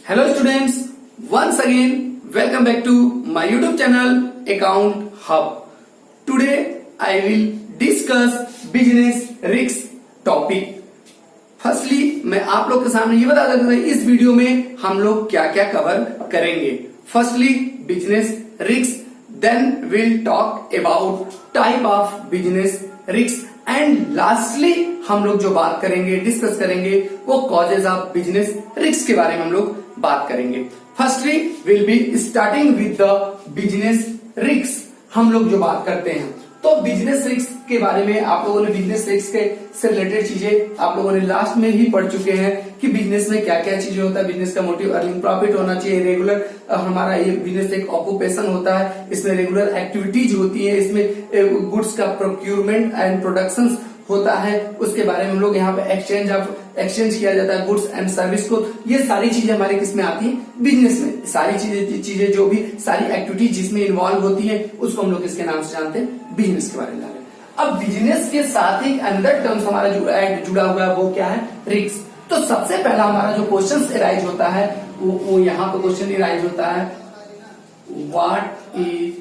Hello students, once again welcome back to my YouTube channel Account Hub. Today I will discuss business risk topic. Firstly मैं आप लोग के सामने ये बता देता हूँ इस वीडियो में हम लोग क्या क्या कवर करेंगे. Firstly business risk, then will talk about type of business risk and lastly हम लोग जो बात करेंगे डिस्कस करेंगे वो कॉजेज ऑफ बिजनेस रिस्क के बारे में हम लोग बात करेंगे. Firstly will be starting with the business risk. हम लोग जो बात करते हैं तो बिजनेस रिस्क के बारे में आप लोगों ने बिजनेस रिस्क के से रिलेटेड चीजें आप लोगों ने लास्ट में ही पढ़ चुके हैं कि बिजनेस में क्या क्या चीजें होता है. बिजनेस का मोटिव अर्निंग प्रॉफिट होना चाहिए. रेगुलर हमारा ये बिजनेस एक ऑक्यूपेशन होता है, इसमें रेगुलर एक्टिविटीज होती है, इसमें गुड्स का प्रोक्यूरमेंट एंड प्रोडक्शन होता है. उसके बारे में हम लोग यहाँ पे एक्सचेंज किया जाता है गुड्स एंड सर्विस को. ये सारी चीजें हमारे किसमें आती है? बिजनेस में. सारी चीजें जो भी सारी एक्टिविटीज जिसमें इन्वॉल्व होती है उसको हम लोग किसके नाम से जानते हैं? बिजनेस के बारे में जानते हैं. अब बिजनेस के साथ ही अनदर टर्म्स हमारा जुड़ा हुआ है वो क्या है? रिस्क. तो सबसे पहला हमारा जो क्वेश्चन अराइज होता है वो यहाँ पे क्वेश्चन अराइज होता है व्हाट इज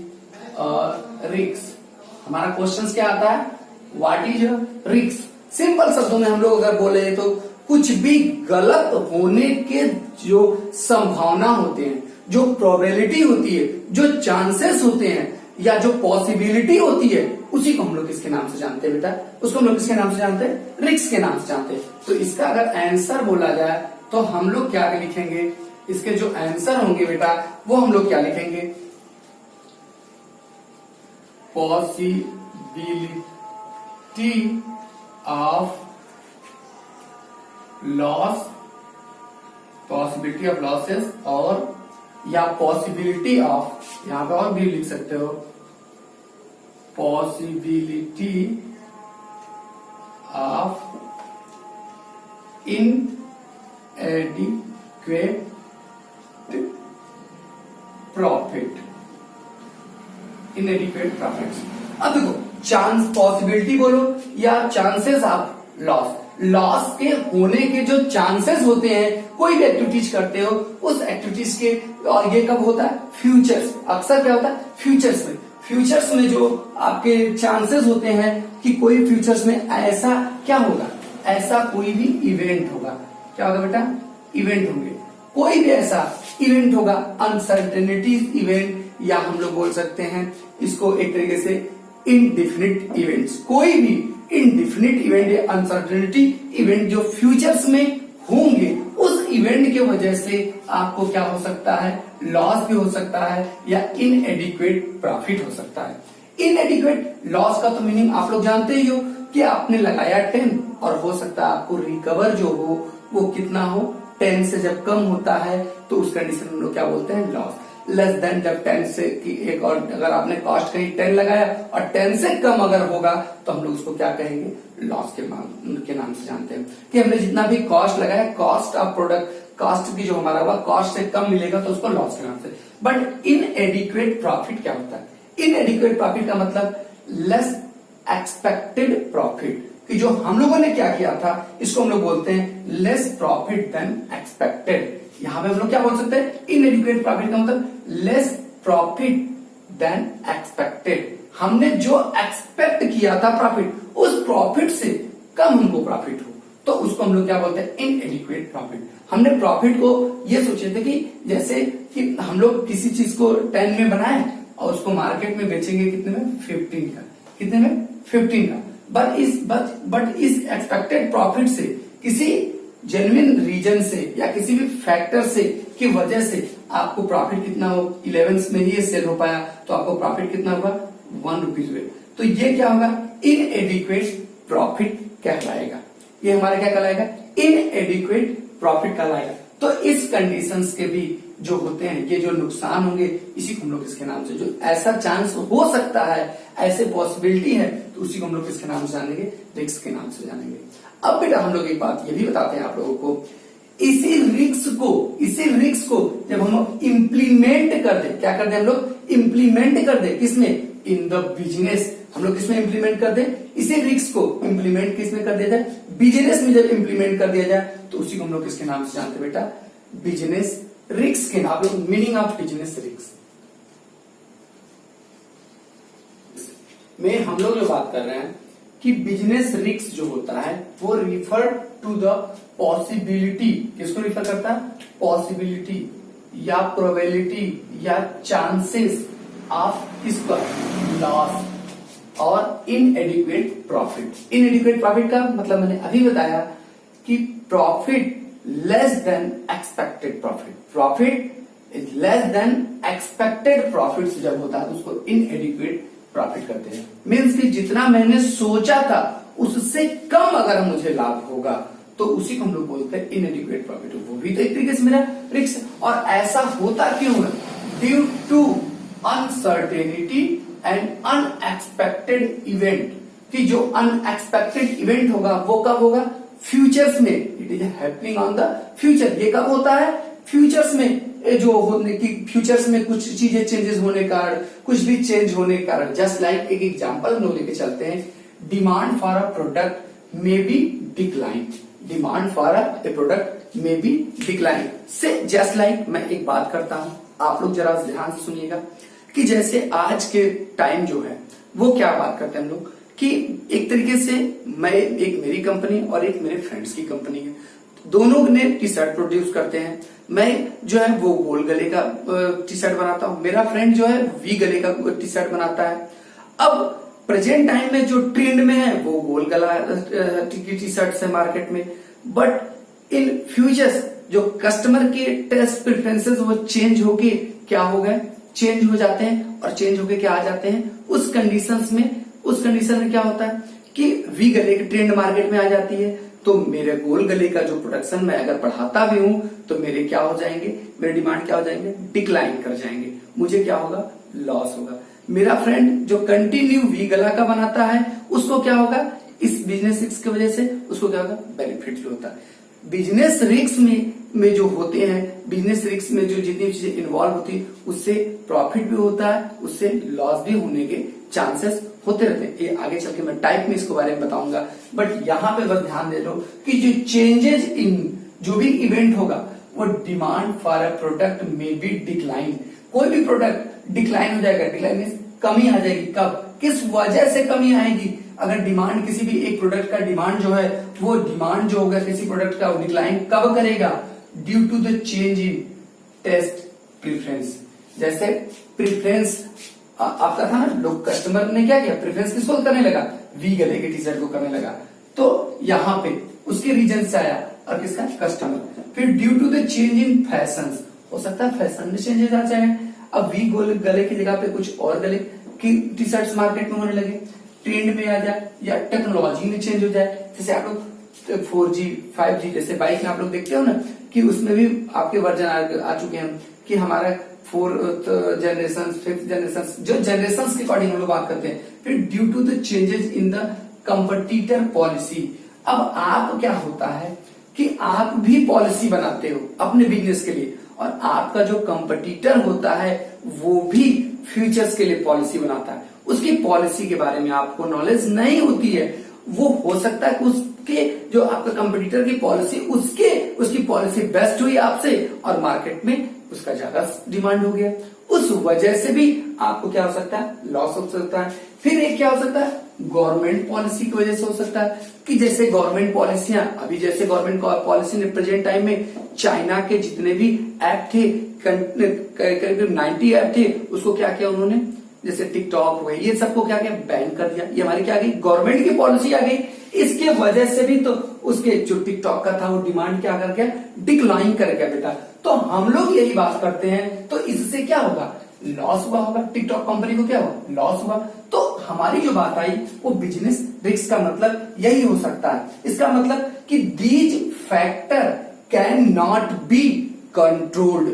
रिस्क. हमारा क्वेश्चन क्या आता है? What is risk. सिंपल शब्दों में हम लोग अगर बोले तो कुछ भी गलत होने के जो संभावना होते हैं, जो प्रोबेबिलिटी होती है, जो चांसेस होते हैं या जो पॉसिबिलिटी होती है उसी को हम लोग किसके नाम से जानते हैं बेटा? उसको हम लोग किसके नाम से जानते हैं? रिस्क के नाम से जानते हैं. तो इसका अगर आंसर बोला जाए तो हम लोग क्या लिखेंगे? इसके जो आंसर होंगे बेटा वो हम लोग क्या लिखेंगे? Possibility of loss, possibility of losses और या पॉसिबिलिटी ऑफ, यहां पे और भी लिख सकते हो, पॉसिबिलिटी ऑफ इनएडिक्वेट प्रॉफिट. इनएडिक्वेट प्रॉफिट. अब देखो चांस, पॉसिबिलिटी बोलो या चांसेस ऑफ लॉस. लॉस के होने के जो चांसेस होते हैं कोई भी एक्टिविटीज करते हो उस एक्टिविटीज के, और ये कब होता है? फ्यूचर्स. अक्सर क्या होता है? फ्यूचर्स में. फ्यूचर्स में जो आपके चांसेस होते हैं कि कोई फ्यूचर्स में ऐसा क्या होगा, ऐसा कोई भी इवेंट होगा. क्या होगा बेटा? इवेंट होंगे. कोई भी ऐसा इवेंट होगा, अनसर्टेनिटी इवेंट, या हम लोग बोल सकते हैं इसको एक तरीके से इनडिफिनिट इवेंट्स. कोई भी इनडिफिनिट इवेंट या अनसर्टेनिटी इवेंट जो फ्यूचर्स में होंगे उस इवेंट की वजह से आपको क्या हो सकता है? लॉस भी हो सकता है या इनएडिक्वेट प्रॉफिट हो सकता है. इनएडिक्वेट लॉस का तो मीनिंग आप लोग जानते ही हो कि आपने लगाया 10 और हो सकता है आपको रिकवर जो हो वो कितना हो? 10 से जब कम होता है तो उस कंडीशन में हम लोग क्या बोलते हैं? लॉस. लेस देन जब 10 से की एक, और अगर आपने कॉस्ट कहीं 10 लगाया और 10 से कम अगर होगा तो हम लोग उसको क्या कहेंगे? लॉस के नाम से जानते हैं कि हमने जितना भी कॉस्ट लगाया, कॉस्ट ऑफ प्रोडक्ट, कॉस्ट की जो हमारा हुआ कॉस्ट से कम मिलेगा तो उसको लॉस के नाम से. बट इनएडिक्वेट प्रॉफिट क्या होता है? इनएडिक्वेट प्रॉफिट का मतलब लेस एक्सपेक्टेड प्रॉफिट, कि जो हम लोगों ने क्या किया था इसको हम लोग बोलते हैं लेस प्रॉफिट देन एक्सपेक्टेड. यहां पे हम लोग क्या बोल सकते हैं? इनएडिक्वेट प्रॉफिट का मतलब लेस प्रॉफिट देन एक्सपेक्टेड. हमने जो एक्सपेक्ट किया था प्रॉफिट, उस प्रॉफिट से कम हमको प्रॉफिट हो तो उसको हम लोग क्या बोलते हैं? इनएडिक्वेट प्रॉफिट. हमने प्रॉफिट को ये सोचे थे कि जैसे कि हम लोग किसी चीज को 10 में बनाए और उसको मार्केट में बेचेंगे कितने में? 15 का. कितने में? 15 का. बट इस एक्सपेक्टेड प्रॉफिट से किसी जेन्युइन रीजन से या किसी भी फैक्टर से की वजह से आपको प्रॉफिट कितना हो? 11 में ही सेल हो पाया तो आपको प्रॉफिट कितना होगा? 1 रुपीज हुए. तो ये क्या होगा? इनएडिक्वेट प्रॉफिट कहलाएगा. ये हमारा क्या कहलाएगा? इनएडिक्वेट प्रॉफिट कहलाएगा. तो इस कंडीशंस के भी जो होते हैं, ये जो नुकसान होंगे इसी को हम लोग किसके नाम से, जो ऐसा चांस हो सकता है, ऐसे पॉसिबिलिटी है तो उसी को हम लोग किसके नाम से जानेंगे? रिस्क के नाम से जानेंगे. अब बेटा हम लोग एक बात ये भी बताते हैं आप लोगों को, इसी रिस्क को जब हम लोग इम्प्लीमेंट कर दे, क्या कर दे? हम लोग इम्प्लीमेंट कर दे किसमें? In the business. हम लोग किसमें इंप्लीमेंट कर दे? इसी रिस्क को इंप्लीमेंट किसमें कर दिया जाए? बिजनेस में जब इंप्लीमेंट कर दिया जाए तो उसी को हम लोग किसके नाम से जानते हैं बेटा? बिजनेस रिस्क के आप लोग मीनिंग ऑफ बिजनेस रिस्क में हम लोग जो बात कर रहे हैं कि बिजनेस रिस्क जो होता है वो रिफर टू द पॉसिबिलिटी, किसको रिफर करता है? पॉसिबिलिटी या प्रोबेबिलिटी या चांसेस ऑफ इसका लॉस और इनएडिक्वेट प्रॉफिट। इनएडिक्वेट प्रॉफिट का मतलब मैंने अभी बताया कि profit less than expected profit. Profit is less than expected profit जब होता है तो उसको इनएडिक्वेट प्रॉफिट करते हैं। मीन्स कि जितना मैंने सोचा था उससे कम अगर मुझे लाभ होगा तो उसी को हम लोग बोलते हैं इनएडिक्वेट प्रॉफिट। वो भी तो एक तरीके से मेरा रिस्क। और ऐसा होता क्यों है? Due to uncertainty and unexpected event. कि जो अनएक्सपेक्टेड इवेंट होगा वो कब होगा? फ्यूचर्स में। It is happening on the future. ये कब होता है? फ्यूचर्स में। जो होने की फ्यूचर्स में कुछ चीजें चेंजेस होने का, कुछ भी चेंज होने के कारण। जस्ट लाइक एक एग्जांपल हम लोग लेके चलते हैं। Demand for a product may be decline. Demand for a product may be decline से जस्ट लाइक मैं एक बात करता हूं, आप लोग जरा ध्यान से सुनिएगा कि जैसे आज के टाइम जो है वो क्या बात करते हैं हम लोग कि एक तरीके से मैं एक मेरी कंपनी और एक मेरे फ्रेंड्स की कंपनी है, दोनों ने टी शर्ट प्रोड्यूस करते हैं। मैं जो है वो गोल गले का टी शर्ट बनाता हूं, मेरा फ्रेंड जो है वी गले का टी शर्ट बनाता है। अब प्रेजेंट टाइम में जो ट्रेंड में है वो गोल गला टी शर्ट है मार्केट में। बट इन फ्यूचर्स जो कस्टमर के टेस्ट प्रेफरेंसेस वो चेंज होके क्या हो गए? चेंज हो जाते हैं। और चेंज होके क्या आ जाते हैं? उस कंडीशन में क्या होता है कि वी गले की ट्रेंड मार्केट में आ जाती है। तो मेरे गोल गले का जो प्रोडक्शन मैं अगर बढ़ाता भी हूं तो मेरे क्या हो जाएंगे? मेरे डिमांड क्या हो जाएंगे? डिक्लाइन कर जाएंगे। मुझे क्या होगा? लॉस होगा। मेरा फ्रेंड जो कंटिन्यू वी गला का बनाता है उसको क्या होगा? इस बिजनेस रिस्क की वजह से उसको क्या होगा? बेनिफिट होता है। बिजनेस रिस्क में जो होते हैं, बिजनेस रिस्क में जो जितनी चीजें इन्वॉल्व होती है उससे प्रॉफिट भी होता है, उससे लॉस भी होने के चांसेस होते रहते हैं। ये आगे चल के मैं टाइप में इसको बारे में बताऊंगा। बट यहाँ पे बस ध्यान दे लो कि जो चेंजेस इन जो भी इवेंट होगा वो डिमांड फॉर अ प्रोडक्ट में बी डिक्लाइन। कोई भी प्रोडक्ट डिक्लाइन हो जाएगा। डिक्लाइन मीन्स कमी आ जाएगी। कब? किस वजह से कमी आएगी? अगर डिमांड किसी भी एक प्रोडक्ट का डिमांड जो है वो डिमांड जो होगा किसी प्रोडक्ट का वो डिक्लाइन कब करेगा? Due to the change in taste preference. जैसे प्रेफरेंस आपका था ना, लोग कस्टमर ने क्या किया? प्रेफरेंस किसको करने लगा? वी गले के टी शर्ट को करने लगा। तो यहाँ पे उसके रीजन से आया और किसका? कस्टमर। फिर due to the change in fashion, हो सकता है फैशन में चेंजेस आ जाए। अब वी गले की जगह पे कुछ और गले की टी शर्ट मार्केट में होने लगे, ट्रेंड में आ जाए या टेक्नोलॉजी में चेंज हो जाए। जैसे आप लोग 4G 5G जैसे बाइक में आप लोग देखते हो ना कि उसमें भी आपके वर्जन आ चुके हैं कि हमारा 4th जनरेशन 5th जनरेशन, जो जनरेशन के अकॉर्डिंग हम लोग बात करते हैं। फिर due to the changes in the competitor policy. अब आप क्या होता है कि आप भी पॉलिसी बनाते हो अपने बिजनेस के लिए और आपका जो कंपटीटर होता है वो भी फ्यूचर्स के लिए पॉलिसी बनाता है। उसकी पॉलिसी के बारे में आपको नॉलेज नहीं होती है। वो हो सकता है कि उसके जो आपका कंपटीटर की पॉलिसी उसकी पॉलिसी बेस्ट हुई आपसे और मार्केट में उसका ज्यादा डिमांड हो गया। उस वजह से भी आपको क्या हो सकता है? लॉस हो सकता है। फिर एक क्या हो सकता है? गवर्नमेंट पॉलिसी की वजह से हो सकता है कि जैसे गवर्नमेंट पॉलिसियां अभी जैसे गवर्नमेंट पॉलिसी ने प्रेजेंट टाइम में चाइना के जितने भी ऐप थे करीब 90 ऐप थे उसको क्या किया उन्होंने? जैसे टिकटॉक हो गई, ये सबको क्या किया? बैन कर दिया। ये हमारी क्या आ गई? गवर्नमेंट की पॉलिसी आ गई। इसके वजह से भी तो उसके जो टिकटॉक का था वो डिमांड क्या कर गया? डिक्लाइन कर गया बेटा। तो हम लोग यही बात करते हैं तो इससे क्या होगा? लॉस हुआ होगा। टिकटॉक कंपनी को क्या हुआ? लॉस हुआ। तो हमारी जो बात आई वो बिजनेस रिस्क का मतलब यही हो सकता है। इसका मतलब कि these factor can not be controlled.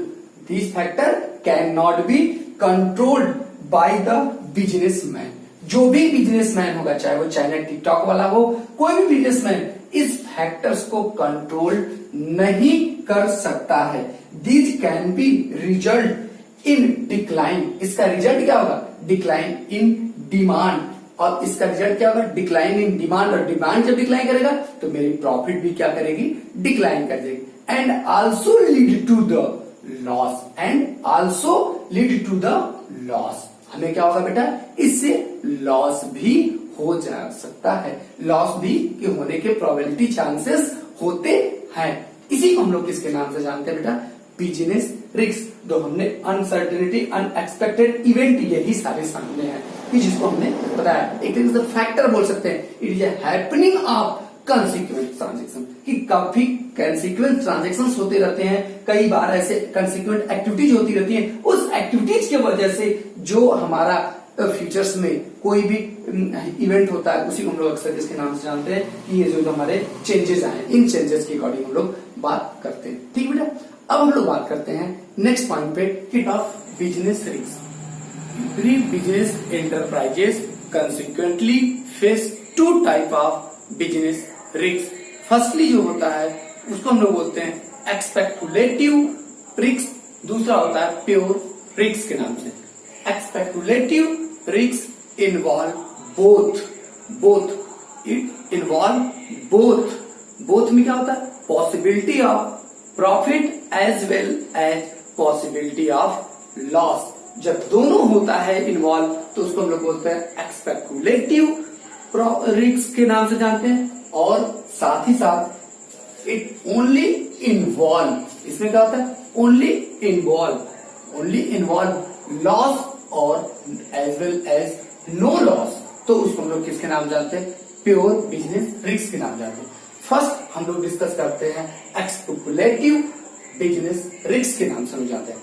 These factor can not be controlled by the businessman. जो भी बिजनेसमैन होगा, चाहे वो चाइना टिकटॉक वाला हो, कोई भी बिजनेसमैन इस फैक्टर्स को कंट्रोल नहीं कर सकता है। These can be result in decline. इसका रिजल्ट क्या होगा? Decline in demand. और इसका रिजल्ट क्या होगा? Decline in demand. और डिमांड जब डिक्लाइन करेगा तो मेरी प्रॉफिट भी क्या करेगी? डिक्लाइन कर देगी। And also lead to the loss and also lead to the loss. हमें क्या होगा बेटा, इससे लॉस भी हो जा सकता है, लॉस भी के होने के प्रोबेबिलिटी चांसेस होते हैं। इसी को हम लोग किसके नाम से जानते हैं बेटा, बिजनेस रिस्क। जो हमने अनसर्टेनिटी, अनएक्सपेक्टेड इवेंट, यही सारे सामने हैं कि जिसको हमने बताया। एक तरीके से फैक्टर बोल सकते हैं, it is happening of consequent transaction, कि काफी कंसिक्वेंट ट्रांजेक्शन होते रहते हैं, कई बार ऐसे कंसिक्वेंट एक्टिविटीज होती रहती हैं। उस एक्टिविटीज की वजह से जो हमारा फ्यूचर्स में कोई भी इवेंट होता है, उसी को हम लोग अक्सर इसके नाम से जानते हैं कि ये जो हमारे चेंजेस आए, इन चेंजेस के अकॉर्डिंग हम लोग बात करते हैं। ठीक बेटा, अब हम लोग बात करते हैं नेक्स्ट पॉइंट पे, kit of business risk. Every business enterprises consequently face two type of business risk. Firstly जो होता है उसको हम लोग बोलते हैं एक्सपेक्युलेटिव रिस्क, दूसरा होता है प्योर रिस्क के नाम से। Speculative risk involve both it involve both में क्या होता है, possibility of profit as well as possibility of loss. जब दोनों होता है इन्वॉल्व तो उसको हम लोग बोलते हैं एक्सपेक्युलेटिव रिस्क के नाम से जानते हैं। और साथ ही साथ इट ओनली इन्वॉल्व, इसमें क्या होता है, ओनली इन्वॉल्व लॉस और as well as no loss, तो उसको हम लोग किसके नाम जानते हैं, प्योर बिजनेस रिस्क के नाम जानते हैं। फर्स्ट हम लोग डिस्कस करते हैं एक्सपेक्युलेटिव बिजनेस रिस्क के नाम से हम जानते हैं।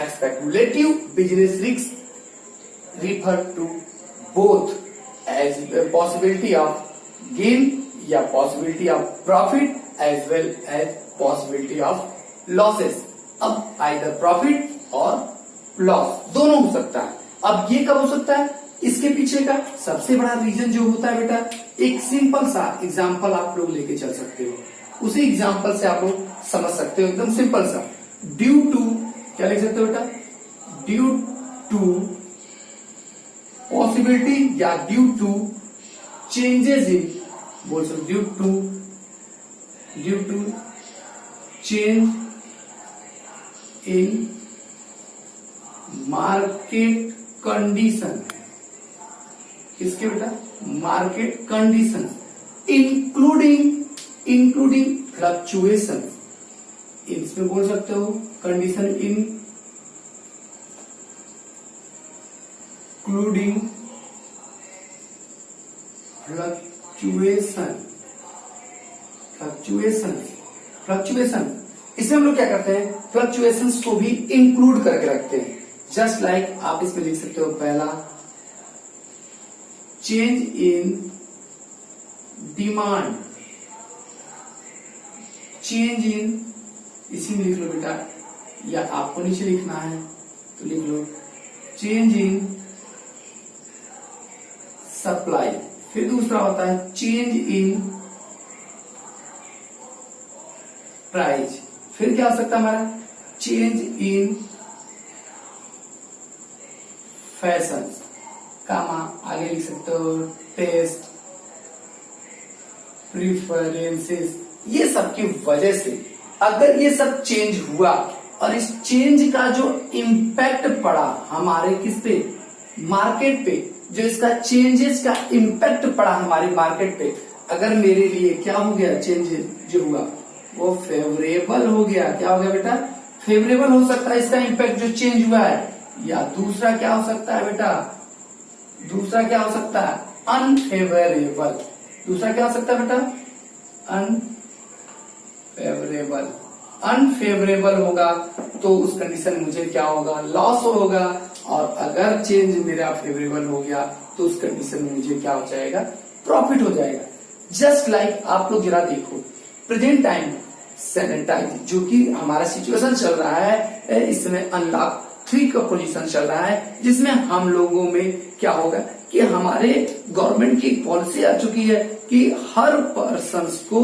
Speculative business risk refer to both as possibility of gain या possibility of profit as well as possibility of losses. अब आइदर प्रॉफिट और लॉस दोनों हो सकता है। अब ये कब हो सकता है, इसके पीछे का सबसे बड़ा रीजन जो होता है बेटा, एक सिंपल सा एग्जांपल आप लोग लेके चल सकते हो, उसी एग्जांपल से आप लोग समझ सकते हो, एकदम सिंपल सा। ड्यू टू, क्या लिख सकते हो बेटा, ड्यू टू पॉसिबिलिटी या ड्यू टू चेंजेस इन, बोल सकते due to change in market condition. किसके बेटा, मार्केट कंडीशन इंक्लूडिंग फ्लक्चुएशन। इसमें बोल सकते हो कंडीशन इंक्लूडिंग फ्लक्चुएशन। इसमें हम लोग क्या करते हैं, फ्लक्चुएशंस को भी इंक्लूड करके रखते हैं। जस्ट लाइक आप इसमें लिख सकते हो, पहला change in demand, change in, इसी में लिख लो बेटा, या आपको नीचे लिखना है तो लिख लो चेंज इन सप्लाई। फिर दूसरा होता है चेंज इन प्राइस। फिर क्या हो सकता है हमारा, चेंज इन फैशन, कामा आगे लिख सकते हो टेस्ट, प्रीफरेंसेस। ये सब की वजह से अगर ये सब चेंज हुआ और इस चेंज का जो इम्पैक्ट पड़ा हमारे किस पे, मार्केट पे, जो इसका चेंजेस का इम्पैक्ट पड़ा हमारे मार्केट पे, अगर मेरे लिए क्या हो गया, चेंज जो हुआ वो फेवरेबल हो गया। क्या हो गया बेटा, फेवरेबल हो सकता है इसका इम्पैक्ट जो चेंज हुआ है। या दूसरा क्या हो सकता है बेटा, दूसरा क्या हो सकता है, अनफेवरेबल। दूसरा क्या हो सकता है बेटा, अनफेवरेबल होगा तो उस कंडीशन में मुझे क्या होगा, लॉस होगा। और अगर चेंज मेरा फेवरेबल हो गया तो उस कंडीशन में मुझे क्या हो जाएगा, प्रॉफिट हो जाएगा। जस्ट लाइक आप लोग जरा देखो, प्रेजेंट टाइम सैनिटाइज जो कि हमारा सिचुएशन चल रहा है, इसमें अनलॉक 3 का पोजीशन चल रहा है, जिसमें हम लोगों में क्या होगा कि हमारे गवर्नमेंट की पॉलिसी आ चुकी है कि हर पर्सन को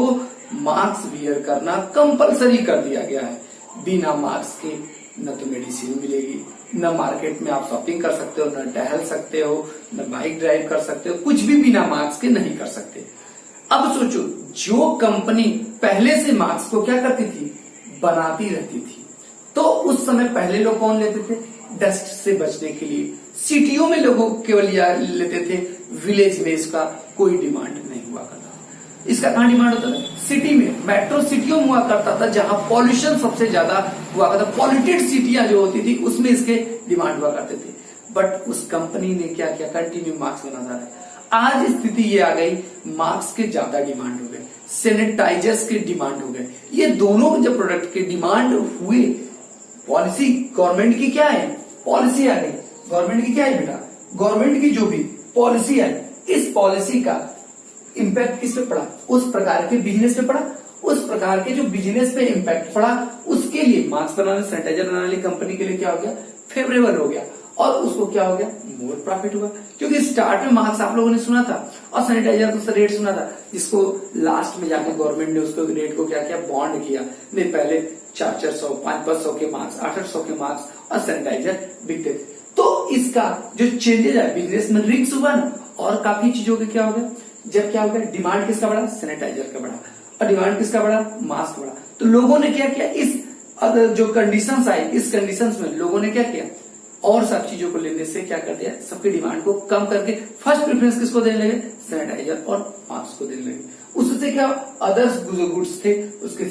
मास्क वियर करना कंपलसरी कर दिया गया है। बिना मास्क के न तो मेडिसिन मिलेगी, न मार्केट में आप शॉपिंग कर सकते हो, न टहल सकते हो, न बाइक ड्राइव कर सकते हो, कुछ भी बिना मास्क के नहीं कर सकते। अब सोचो, जो कंपनी पहले से मास्क को क्या करती थी, बनाती रहती थी, तो उस समय पहले लोग कौन लेते थे? डस्ट से बचने के लिए। सिटियों में लोगों केवल यह लेते थे, विलेज में इसका कोई डिमांड नहीं हुआ करता। इसका कहां डिमांड होता था? सिटी में, मेट्रो सिटियों में हुआ करता था, जहां पॉल्यूशन सबसे ज्यादा हुआ करता था। पॉल्यूटेड सिटियां जो होती थी उसमें इसके डिमांड हुआ करते थे। बट उस कंपनी ने क्या किया? कंटिन्यू मार्क्स बनाता रहा। आज स्थिति ये आ गई, मार्क्स के ज्यादा डिमांड हो गए, सैनिटाइजर्स के डिमांड हो गए। ये दोनों जब प्रोडक्ट के डिमांड हुए, पॉलिसी गवर्नमेंट की क्या है? पॉलिसी आ गई। गवर्नमेंट की क्या है बेटा? गवर्नमेंट की जो भी पॉलिसी है, इस पॉलिसी का इम्पैक्ट किस पे पड़ा? उस प्रकार के बिजनेस पे पड़ा। उस प्रकार के जो बिजनेस पे इम्पैक्ट पड़ा, उसके लिए मास्क बनाने, सैनिटाइजर बनाने वाली कंपनी के लिए क्या हो गया? फेवरेबल हो गया। और उसको क्या हो गया? मोर प्रॉफिट हुआ। क्योंकि स्टार्ट में मास्क आप लोगों ने सुना था और सैनिटाइजर का रेट सुना था, जिसको लास्ट में जाके गवर्नमेंट ने उसको रेट को क्या किया? बॉन्ड किया। नहीं, पहले 400-400, 500-500 के मास्क, 800 के मास्क और सैनिटाइजर बिकते थे। तो इसका जो चेंजेस है बिजनेस में, रिस्क हुआ ना, और काफी चीजों के क्या हो गया? जब क्या हो गया? डिमांड किसका बढ़ा? सैनिटाइजर का बढ़ा। और डिमांड किसका बढ़ा? मास्क बढ़ा। तो लोगों ने क्या किया? इस अगर जो कंडीशंस आई, इस कंडीशंस में लोगों ने क्या किया? और सब चीजों को लेने से क्या कर दिया? सबकी डिमांड को कम करके फर्स्ट प्रेफरेंस किसको देने लगे? सैनिटाइजर और मास्क को देने लगे। उससे क्या? अदर्स जो गुड्स थे उसके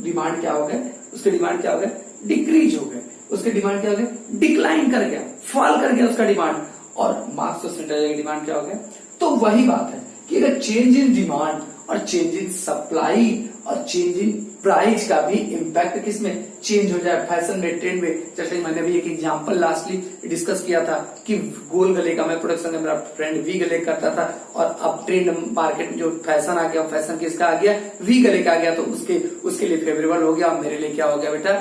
डिमांड क्या हो गए? उसके डिमांड क्या हो गए? डिक्रीज हो गए। उसके डिमांड क्या हो गए? डिक्लाइन कर गया, फॉल कर गया उसका डिमांड। और मास्क और सैनिटाइजर की डिमांड क्या हो गया? तो वही बात है कि अगर चेंज इन डिमांड और चेंज इन सप्लाई और चेंज इन प्राइस का भी इम्पैक्ट किसमें? चेंज हो जाए, फैशन में, ट्रेंड में। जैसे मैंने भी एक एग्जांपल लास्टली डिस्कस किया था कि गोल गले का मैं प्रोडक्शन में मेरा फ्रेंड वी गले करता था, और अब ट्रेंड मार्केट में जो फैशन आ गया, फैशन किसका आ गया? वी गले का आ गया। तो उसके लिए फेवरेबल हो गया, और मेरे लिए क्या हो गया बेटा?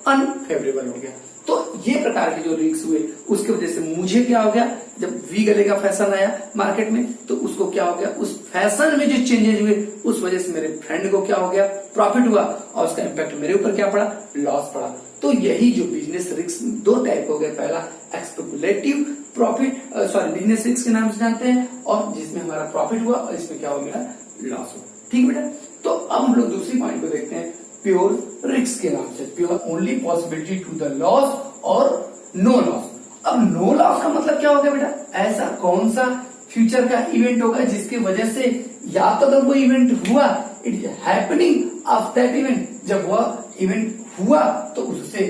अनफेवरेबल हो गया। तो ये प्रकार के जो रिस्क हुए, उसके वजह से मुझे क्या हो गया? जब वी गले का फैशन आया मार्केट में, तो उसको क्या हो गया? उस फैशन में जो चेंजेस हुए, उस वजह से मेरे फ्रेंड को क्या हो गया? प्रॉफिट हुआ, और उसका इम्पैक्ट मेरे ऊपर क्या पड़ा? लॉस पड़ा। तो यही जो बिजनेस रिस्क दो टाइप हो गए। पहला स्पेकुलेटिव प्रॉफिट, बिजनेस रिस्क के नाम से जानते हैं, और जिसमें हमारा प्रॉफिट हुआ और इसमें क्या हो गया? लॉस हुआ। ठीक बेटा। तो अब हम लोग दूसरी पॉइंट को देखते हैं, प्योर रिस्क के नाम से। Pure only possibility to the loss और नो लॉस। अब नो लॉस का मतलब क्या होगा बेटा? ऐसा कौन सा फ्यूचर का इवेंट होगा जिसकी वजह से या तो अगर वो इवेंट हुआ, it is happening of that event, जब वह इवेंट हुआ तो उससे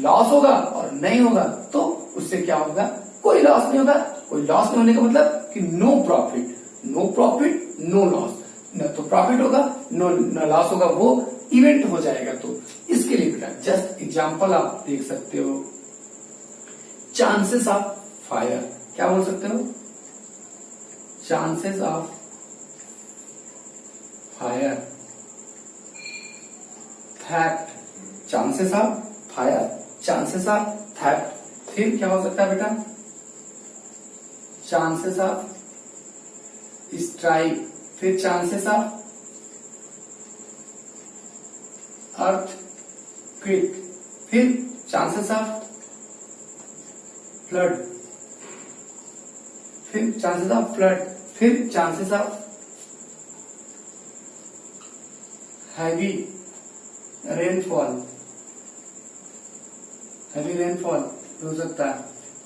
लॉस होगा, और नहीं होगा तो उससे क्या होगा? कोई लॉस नहीं होगा। कोई लॉस नहीं होने का मतलब कि no profit. No profit, no loss. न तो प्रॉफिट होगा, न लॉस होगा, वो इवेंट हो जाएगा। तो इसके लिए बेटा जस्ट एग्जांपल आप देख सकते हो, चांसेस ऑफ फायर। क्या बोल सकते हो? Chances of fire, theft, chances of fire, chances of theft. फिर क्या हो सकता है बेटा? चांसेस ऑफ स्ट्राइक, फिर चांसेस ऑफ अर्थ क्विक, फिर चांसेस ऑफ फ्लड, फिर चांसेस ऑफ फ्लड, फिर chances of heavy rainfall. Heavy rainfall हो सकता है,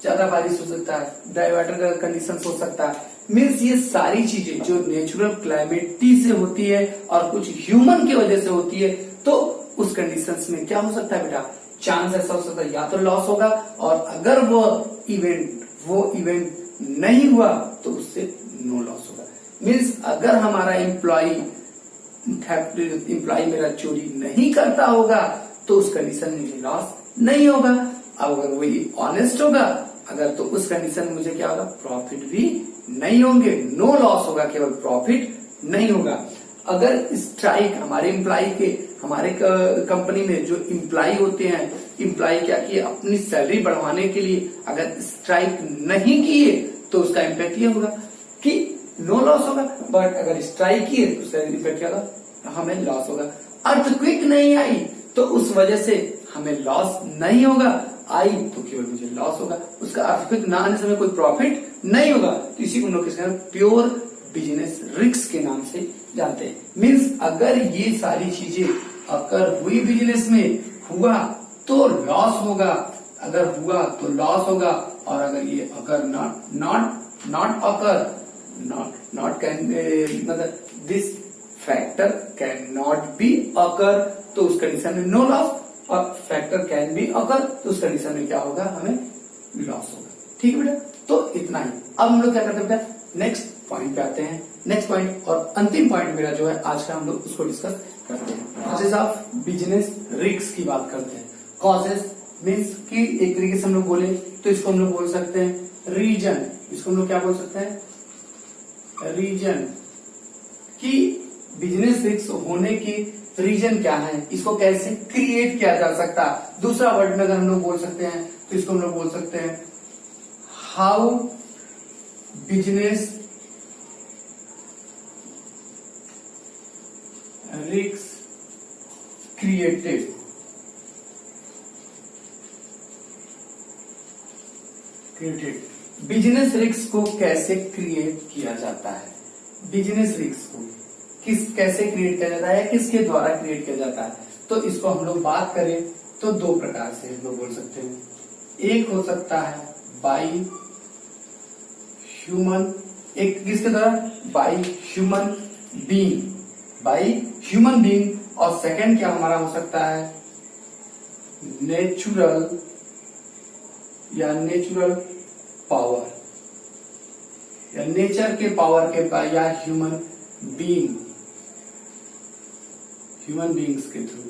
ज्यादा बारिश हो सकता है, ड्राई वाटर का कंडीशन हो सकता है। मीन्स ये सारी चीजें जो नेचुरल क्लाइमेटी से होती है और कुछ ह्यूमन की वजह से होती है, तो उस कंडीशंस में क्या हो सकता है बेटा? चांस ऐसा हो सकता है या तो लॉस होगा, और अगर वो इवेंट नहीं हुआ तो उससे नो लॉस होगा। मीन्स अगर हमारा एम्प्लॉय मेरा चोरी नहीं करता होगा तो उस कंडीशन में मुझे लॉस नहीं होगा। अब अगर वही ऑनेस्ट होगा अगर, तो उस कंडीशन में मुझे क्या होगा? प्रॉफिट भी नहीं होंगे। नो लॉस होगा, केवल प्रॉफिट नहीं होगा। अगर स्ट्राइक हमारे कंपनी में जो इम्प्लॉय होते हैं, इम्प्लॉय क्या किए? अपनी सैलरी बढ़वाने के लिए अगर स्ट्राइक नहीं किए तो उसका इम्पैक्ट ये होगा कि नो लॉस होगा। बट अगर स्ट्राइक किए तो उसका इम्पैक्ट क्या होगा? हमें लॉस होगा। अर्थक्वेक नहीं आई तो उस वजह से हमें लॉस नहीं होगा, आई तो केवल मुझे लॉस होगा। उसका अर्थक्वेक ना आने से हमें कोई प्रॉफिट नहीं होगा। तो इसी को हम लोग प्योर बिजनेस रिस्क के नाम से जानते हैं। मीन्स अगर ये सारी चीजें अगर हुई बिजनेस में हुआ तो लॉस होगा, अगर हुआ तो लॉस होगा, और अगर ये अगर नॉट अकर, नॉट कैन मतलब this factor can not be occur, तो उस कंडीशन में नो लॉस, और फैक्टर कैन बी अकर तो उस कंडीशन में क्या होगा, हमें लॉस होगा। ठीक है बेटा, तो इतना ही। अब हम लोग क्या करते हैं बेटा, नेक्स्ट पॉइंट पे आते हैं। नेक्स्ट पॉइंट और अंतिम पॉइंट मेरा जो है आज का, हम लोग उसको डिस्कस करते हैं। कॉजेज ऑफ बिजनेस रिस्क की बात करते हैं। कॉजेज मीन्स कि एक तरीके से हम लोग बोले तो इसको हम लोग बोल सकते हैं रीजन, इसको हम लोग क्या बोल सकते हैं, रीजन, कि बिजनेस रिस्क होने की रीजन क्या है, इसको कैसे क्रिएट किया जा सकता है। दूसरा वर्ड में अगर हम लोग बोल सकते हैं तो इसको हम लोग बोल सकते हैं how business risk created, business risk को कैसे क्रिएट किया जाता है, बिजनेस रिस्क को कैसे क्रिएट किया जाता है, किसके द्वारा क्रिएट किया जाता है। तो इसको हम लोग बात करें तो दो प्रकार से हम लोग बोल सकते हैं। एक हो सकता है बाय ह्यूमन, एक किसके द्वारा, by human being, by human being, और सेकंड क्या हमारा हो सकता है, नेचुरल या नेचुरल पावर, या नेचर के पावर के, या ह्यूमन बीइंग, ह्यूमन बीइंग्स के थ्रू,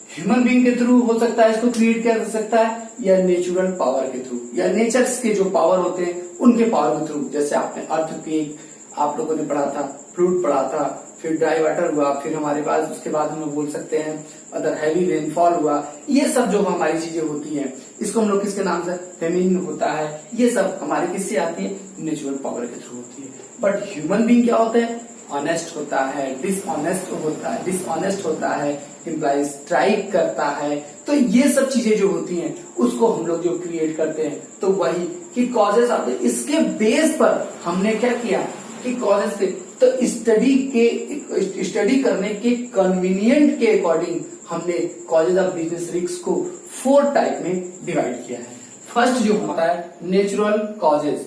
ह्यूमन बीइंग के थ्रू हो सकता है इसको क्रिएट किया जा सकता है, या नेचुरल पावर के थ्रू, या नेचर्स के जो पावर होते हैं उनके पावर के थ्रू। जैसे आपने अर्थक्वेक आप लोगों ने पढ़ा था, फ्लूड पढ़ा था, फिर ड्राई वाटर हुआ, फिर हमारे पास उसके बाद हम लोग बोल सकते हैं अदर हैवी रेनफॉल हुआ। ये सब जो हमारी चीजें होती हैं इसको हम लोग किसके नाम से, फेमिन होता है, ये सब हमारे किससे आती है, नेचुरल पावर के थ्रू होती है। बट ह्यूमन बीइंग क्या होता है, ऑनेस्ट होता है, डिसऑनेस्ट होता है, एम्प्लॉय स्ट्राइक करता है। तो ये सब चीजें जो होती हैं उसको हम लोग जो क्रिएट करते हैं, तो वही कि कॉजेज आते हैं। इसके बेस पर हमने क्या किया कि कॉजेज से तो स्टडी करने के कन्वीनियंट के अकॉर्डिंग हमने कॉजेज ऑफ बिजनेस रिस्क को 4 टाइप में डिवाइड किया है। फर्स्ट जो होता है नेचुरल कॉजेज,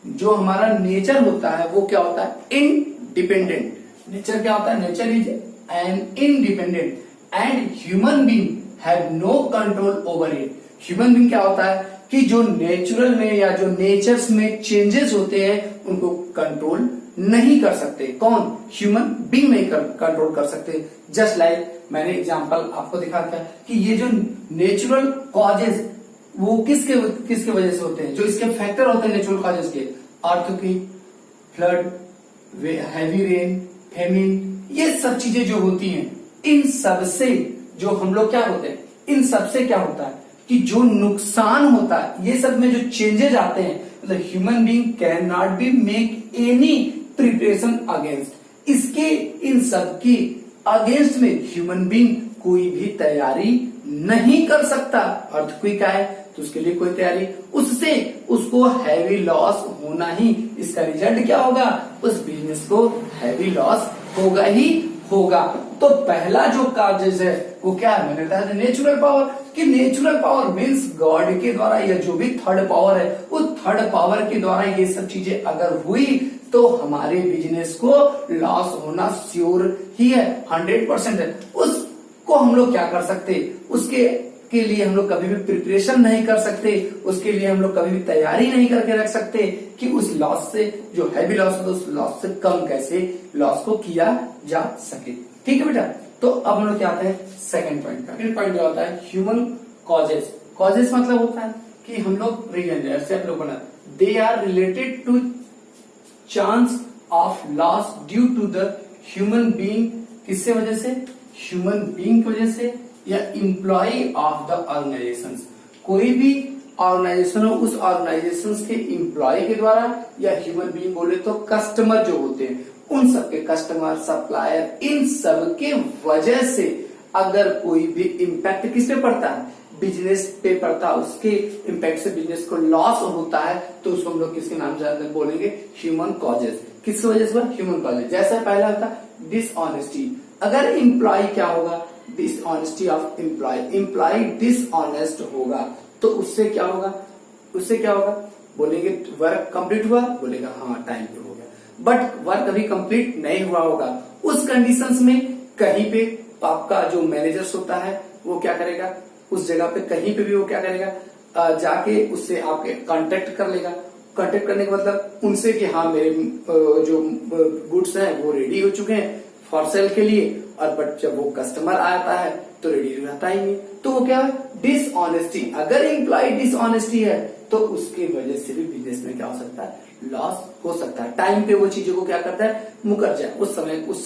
जो हमारा नेचर होता है वो क्या होता है, इनडिपेंडेंट। नेचर क्या होता है, nature is an independent and human being have no control over it. Human being क्या होता है कि जो नेचुरल में या जो नेचर्स में चेंजेस होते हैं उनको कंट्रोल नहीं कर सकते। कौन, ह्यूमन बीइंग नहीं कंट्रोल कर सकते। जस्ट लाइक मैंने एग्जांपल आपको दिखा था कि ये जो नेचुरल कॉजेज वो किसके वजह से होते हैं, जो इसके फैक्टर होते हैं नेचुरल कॉजेज के, earthquake, flood, heavy rain, famine, ये सब चीजें जो होती हैं, इन सब से जो हम लोग क्या होते हैं, इन सब से क्या होता है कि जो नुकसान होता है, ये सब में जो चेंजेस आते हैं, मतलब human being can not be make any preparation against, इसके इन सब की अगेंस्ट में ह्यूमन बीइंग कोई भी तैयारी नहीं कर सकता। अर्थक्वेक आए तो उसके लिए कोई तैयारी, उससे उसको हैवी लॉस होना ही, इसका रिजल्ट क्या होगा, उस बिजनेस को हैवी लॉस होगा ही होगा। तो पहला जो कार्जेस है वो क्या है, मैंने बताया नेचुरल पावर, कि नेचुरल पावर मीन्स गॉड के द्वारा या जो भी थर्ड पावर है, वो थर्ड पावर के द्वारा ये सब चीजें अगर हुई तो हमारे बिजनेस को लॉस होना श्योर ही है, 100% है। उसको हम लोग क्या कर सकते, उसके के लिए हम लोग कभी भी प्रिपरेशन नहीं कर सकते, उसके लिए हम लोग कभी भी तैयारी नहीं करके रख सकते कि उस लॉस से, जो हैवी लॉस है, उस लॉस से कम कैसे लॉस को किया जा सके। ठीक है बेटा, तो अब हम लोग क्या आते हैं सेकंड पॉइंट का। सेकंड पॉइंट जो होता है ह्यूमन कॉजेज। कॉजेज मतलब होता है कि हम लोग रीजन, जैसे आप लोग बना, they are related to chance of loss due to the human being, किससे वजह से, ह्यूमन बीइंग की वजह से, या एम्प्लॉय ऑफ द ऑर्गेनाइजेशन, कोई भी ऑर्गेनाइजेशन हो उस ऑर्गेनाइजेशन के एम्प्लॉय के द्वारा, या ह्यूमन बीइंग बोले तो कस्टमर जो होते हैं उन सबके, कस्टमर, सप्लायर, इन सब के वजह से अगर कोई भी इम्पैक्ट किस पे पड़ता है, बिजनेस पे पड़ता है, उसके इम्पैक्ट से बिजनेस को लॉस होता है, तो उसको हम लोग किसके नाम से बोलेंगे, ह्यूमन कॉजेज। किस वजह से, ह्यूमन कॉजेज। जैसा पहला था डिसऑनेस्टी, अगर एम्प्लॉय क्या होगा, dishonesty of employ, employ dishonest होगा तो उससे क्या होगा, बोलेंगे वर्क कंप्लीट हुआ, बोलेगा हाँ टाइम पे हो गया, बट वर्क अभी कंप्लीट नहीं हुआ होगा। उस कंडीशंस में कहीं पे आपका जो मैनेजर्स होता है वो क्या करेगा, उस जगह पे कहीं पे भी वो क्या करेगा, जाके उससे आपके कांटेक्ट कर लेगा। कांटेक्ट करने का मतलब उनसे कि हाँ मेरे जो गुड्स हैं वो रेडी हो चुके हैं फॉर सेल के लिए, और बट जब वो कस्टमर आता है तो रेडी रहता ही नहीं, तो वो क्या है, डिसऑनेस्टी। अगर एम्प्लॉय डिसऑनेस्टी है तो उसकी वजह से भी बिजनेस में क्या हो सकता है, लॉस हो सकता है। टाइम पे वो चीजों को क्या करता है, मुकर जाए, उस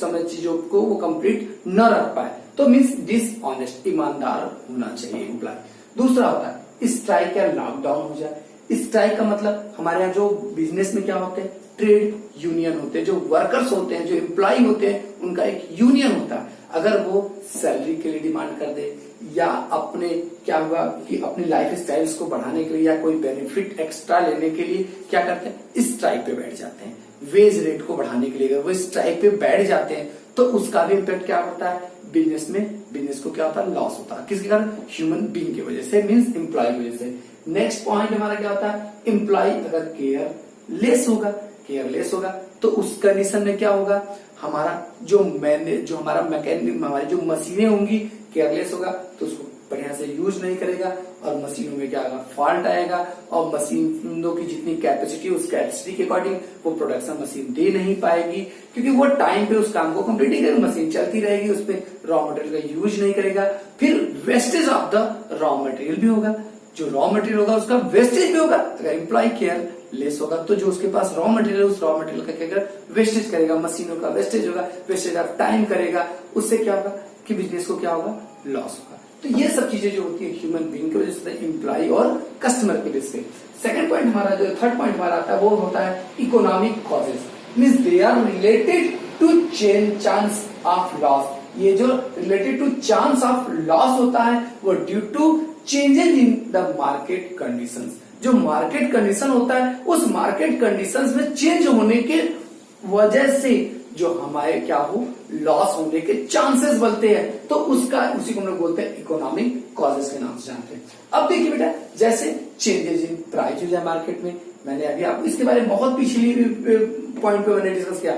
समय चीजों को वो कंप्लीट न रख पाए, तो मीन्स डिसऑनेस्ट, ईमानदार होना चाहिए एम्प्लॉय। दूसरा होता है स्ट्राइक या लॉकडाउन हो जाए। स्ट्राइक का मतलब हमारे यहाँ जो बिजनेस में क्या होते हैं, ट्रेड यूनियन होते हैं, जो वर्कर्स होते हैं, जो एम्प्लॉय होते हैं, उनका एक यूनियन होता है। अगर वो सैलरी के लिए डिमांड कर दे या अपने क्या हुआ कि अपनी लाइफ स्टाइल्स को बढ़ाने के लिए या कोई बेनिफिट एक्स्ट्रा लेने के लिए क्या करते हैं, स्ट्राइक पे बैठ जाते हैं। वेज रेट को बढ़ाने के लिए अगर वो स्ट्राइक पे बैठ जाते हैं तो उसका भी इम्पैक्ट क्या होता है बिजनेस में, बिजनेस को क्या होता है, लॉस होता है। किसके कारण, ह्यूमन बीइंग की वजह से, मीन्स एम्प्लॉय की वजह से। नेक्स्ट पॉइंट हमारा क्या होता है, एम्प्लॉय अगर केयरलेस होगा तो उस कंडीशन में क्या होगा, हमारा जो हमारा मैकेनिज्म, हमारी जो मशीनें होंगी, केयरलेस होगा तो उसको बढ़िया से यूज नहीं करेगा और मशीनों में क्या आएगा, फॉल्ट आएगा, और मशीनों की जितनी कैपेसिटी उस कैपेसिटी के अकॉर्डिंग वो प्रोडक्शन मशीन दे नहीं पाएगी, क्योंकि वो टाइम पे उस काम को कंप्लीट नहीं करेगी, मशीन चलती रहेगी, उस पर रॉ मटेरियल का यूज नहीं करेगा, फिर wastage of the raw material भी होगा, जो रॉ मटेरियल होगा उसका वेस्टेज भी होगा। अगर एम्प्लॉय केयरलेस होगा तो जो उसके पास रॉ मटेरियल है उस रॉ मटेरियल का क्या करेगा, वेस्टेज करेगा, मशीनों का वेस्टेज होगा, वेस्टेज ऑफ टाइम करेगा, उससे क्या होगा कि बिजनेस को क्या होगा, लॉस होगा। तो ये सब चीजें जो होती है ह्यूमन बीइंग की वजह से, एम्प्लॉय और कस्टमर की वजह से। सेकंड पॉइंट हमारा जो थर्ड पॉइंट हमारा आता है वो होता है economic causes, means they are related to chance of loss. ये जो related to chance of loss होता है वो due to changes in the market conditions. जो मार्केट कंडीशन होता है उस मार्केट कंडीशंस में चेंज होने के वजह से जो हमारे क्या हो, लॉस होने के चांसेस बनते हैं, तो उसी को हम लोग बोलते हैं इकोनॉमिक कॉजेस के नाम से जानते हैं। अब देखिए बेटा, जैसे चेंजेस इन प्राइस हो जाए मार्केट में, मैंने अभी आपको इसके बारे में बहुत पिछली पॉइंट पे मैंने डिस्कस किया,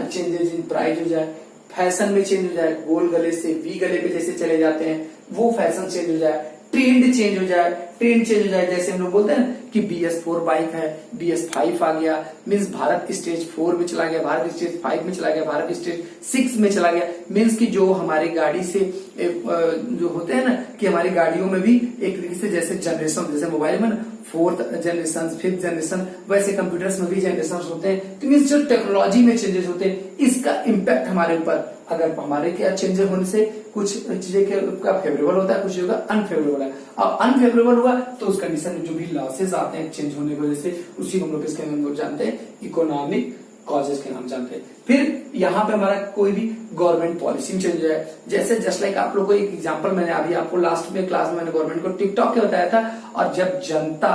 चेंजेस इन प्राइस हो जाए, फैशन में चेंज हो जाए, गोल गले से वी गले पे जैसे चले जाते हैं वो फैशन चेंज हो जाए, ट्रेंड चेंज हो जाए, जैसे हम लोग बोलते हैं कि BS4 बाइक है, BS5 आ गया, मींस भारत स्टेज 4 में चला गया, भारत स्टेज 5 में चला गया, भारत स्टेज 6 में चला गया, मींस कि जो हमारी गाड़ी से जो होते हैं ना कि हमारी गाड़ियों में भी एक तरीके से जैसे जनरेशन, जैसे मोबाइल में ना 4th जनरेशन, 5th जनरेशन, वैसे कंप्यूटर्स में भी जनरेशन होते हैं। तो मींस जो टेक्नोलॉजी में चेंजेस होते हैं इसका इम्पैक्ट हमारे ऊपर, अगर हमारे क्या चेंजेस होने से कुछ चीजें का फेवरेबल होता है, कुछ चीजों का अनफेवरेबल है। अब अनफेवरेबल हुआ तो उस कंडीशन में जो भी लॉसेस आते हैं चेंज होने की वजह से, उसी को हम लोग किसके नाम जानते हैं, इकोनॉमिक कॉजेस के नाम जानते हैं। फिर यहाँ पे हमारा कोई भी गवर्नमेंट पॉलिसी चेंज हो जाए, जैसे जस्ट लाइक आप लोग को एक एग्जांपल मैंने अभी आपको लास्ट में क्लास में मैंने गवर्नमेंट को टिकटॉक के बताया था, और जब जनता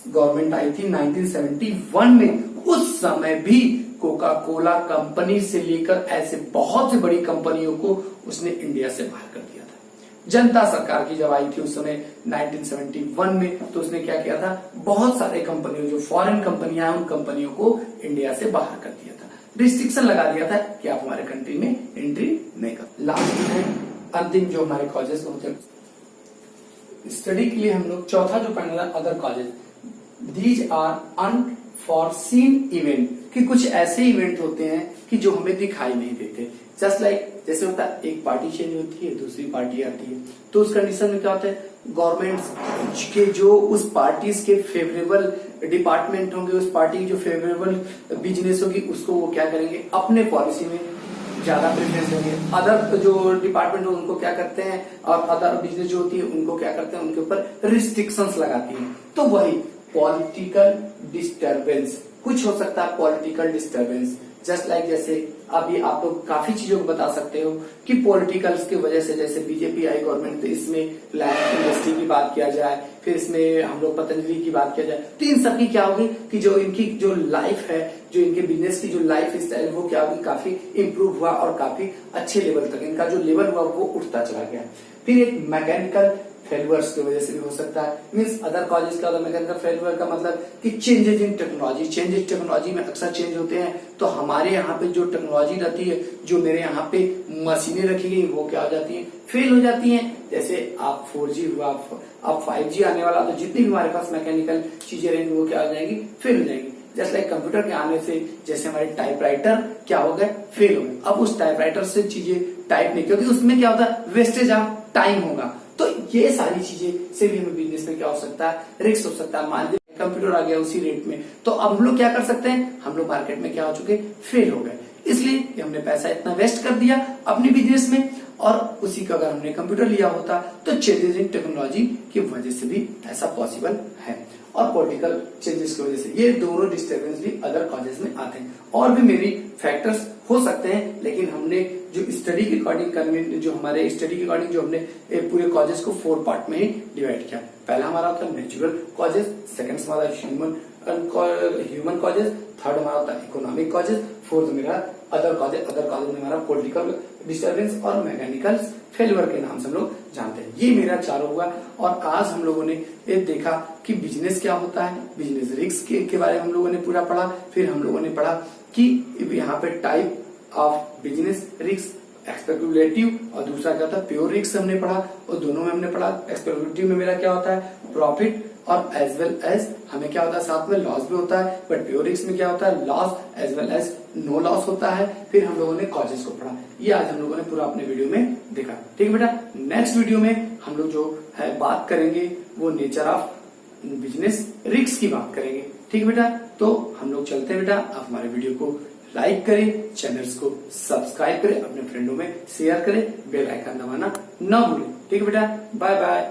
गवर्नमेंट आई थी 1971 में, उस समय भी कोका कोला कंपनी से लेकर ऐसे बहुत सी बड़ी कंपनियों को उसने इंडिया से बाहर कर दिया था। जनता सरकार की जब आई थी उस समय 1971 में, तो उसने क्या किया था, बहुत सारे कंपनियों, जो फॉरेन कंपनियां हैं उन कंपनियों को इंडिया से बाहर कर दिया था, रिस्ट्रिक्शन लगा दिया था कि आप हमारे कंट्री में एंट्री नहीं कर। लास्ट में अंतिम जो हमारे कॉजेज होते हैं स्टडी के लिए, हम लोग चौथा जो पढ़ना था, other causes. These are unforeseen event, कि कुछ ऐसे इवेंट होते हैं कि जो हमें दिखाई नहीं देते। जस्ट लाइक जैसे होता है एक पार्टी चेंज होती है, दूसरी पार्टी आती है, तो उस कंडीशन में क्या होता है, गवर्नमेंट के जो उस पार्टीज के फेवरेबल डिपार्टमेंट होंगे, उस पार्टी की जो फेवरेबल बिजनेस होगी, उसको वो क्या करेंगे, अपने पॉलिसी में ज्यादा प्रेफरेंस देंगे। अदर जो डिपार्टमेंट हो उनको क्या करते हैं, और अदर बिजनेस जो होती है उनको क्या करते हैं, उनके ऊपर रिस्ट्रिक्शंस लगाती हैं। तो वही पॉलिटिकल डिस्टर्बेंस, कुछ हो सकता है पॉलिटिकल डिस्टर्बेंस, जस्ट लाइक जैसे अभी आप लोग काफी चीजों को बता सकते हो कि पॉलिटिकल्स की वजह से, जैसे बीजेपी आई गवर्नमेंट, तो इसमें रिलायंस इंडस्ट्री की बात किया जाए, फिर इसमें हम लोग पतंजलि की बात किया जाए, तो इन सब की क्या होगी कि जो इनकी जो लाइफ है, जो इनके बिजनेस की जो लाइफ स्टाइल, वो क्या होगी, काफी इंप्रूव हुआ और काफी अच्छे लेवल तक इनका जो लेवल हुआ वो उठता चला गया। फिर एक मैकेनिकल फेल्यूर्स की वजह से भी हो सकता है, मीन्स अदर कॉजेज का। मैकेनिकल फेल्यूर का मतलब कि changes in technology, changes technology में अक्सर चेंज होते हैं, तो हमारे यहाँ पे जो टेक्नोलॉजी रहती है, जो मेरे यहाँ पे मशीनें रखी गई, वो क्या हो जाती है, फेल हो जाती हैं। जैसे आप 4G हुआ, अब 5G आने वाला, तो जितनी भी हमारे पास मैकेनिकल चीजें रहेंगी वो क्या हो जाएंगी, फेल हो जाएंगी। जैसे लाइक कंप्यूटर के आने से जैसे हमारे टाइपराइटर क्या हो गए, फेल हो गए। अब उस टाइपराइटर से चीजें टाइप नहीं, क्योंकि उसमें क्या होता है, वेस्टेज ऑफ टाइम होगा। तो ये सारी चीजें से भी हमें बिजनेस में क्या हो सकता है, रिस्क हो सकता है। मान लीजिए कंप्यूटर आ गया उसी रेट में, तो अब हम लोग क्या कर सकते हैं, हम लोग मार्केट में क्या हो चुके, फेल हो गए। इसलिए हमने पैसा इतना वेस्ट कर दिया अपने बिजनेस में, और उसी का अगर हमने कंप्यूटर लिया होता तो चेंजेस इन टेक्नोलॉजी की वजह से भी ऐसा पॉसिबल है, और पॉलिटिकल चेंजेस की वजह से ये दोनों डिस्टर्बेंस भी अदर कॉजेज में आते हैं। और भी मेरी फैक्टर्स हो सकते हैं, लेकिन हमने जो स्टडी के अकॉर्डिंग, जो हमारे स्टडी के अकॉर्डिंग जो हमने पूरे कॉजेज को 4 पार्ट में ही डिवाइड किया। पहला हमारा होता है नेचुरल कॉजेज, सेकंड हमारा ह्यूमन कॉजेज, थर्ड हमारा होता है इकोनॉमिक कॉजेज, फोर्थ मेरा अदर कॉजेज। अदर कॉजेज में हमारा पॉलिटिकल डिस्टर्बेंस और मैकेनिकल फेल्यूर के नाम से हम लोग जानते हैं। ये मेरा चारों हुआ, और आज हम लोगों ने ये देखा कि बिजनेस क्या होता है, बिजनेस रिस्क के बारे में हम लोगों ने पूरा पढ़ा। फिर हम लोगों ने पढ़ा कि यहाँ पे type of business risk, speculative और दूसरा क्या होता है प्योर रिस्क हमने पढ़ा, और दोनों में हमने पढ़ा। स्पेकुलेटिव में मेरा क्या होता है, प्रॉफिट, और एज वेल एज हमें क्या होता है, साथ में लॉस भी होता है। बट प्योर रिस्क में क्या होता है, loss as well as no loss होता है। फिर हम लोगों ने कॉजेज को पढ़ा, ये आज हम लोगों ने पूरा अपने वीडियो में देखा। ठीक है बेटा, नेक्स्ट वीडियो में हम लोग जो है बात करेंगे वो नेचर ऑफ बिजनेस रिस्क की बात करेंगे। ठीक है बेटा, तो हम लोग चलते हैं बेटा। आप हमारे वीडियो को लाइक करें, चैनल्स को सब्सक्राइब करें, अपने फ्रेंडों में शेयर करें, बेल आइकन दबाना ना भूलें। ठीक है बेटा, बाय बाय।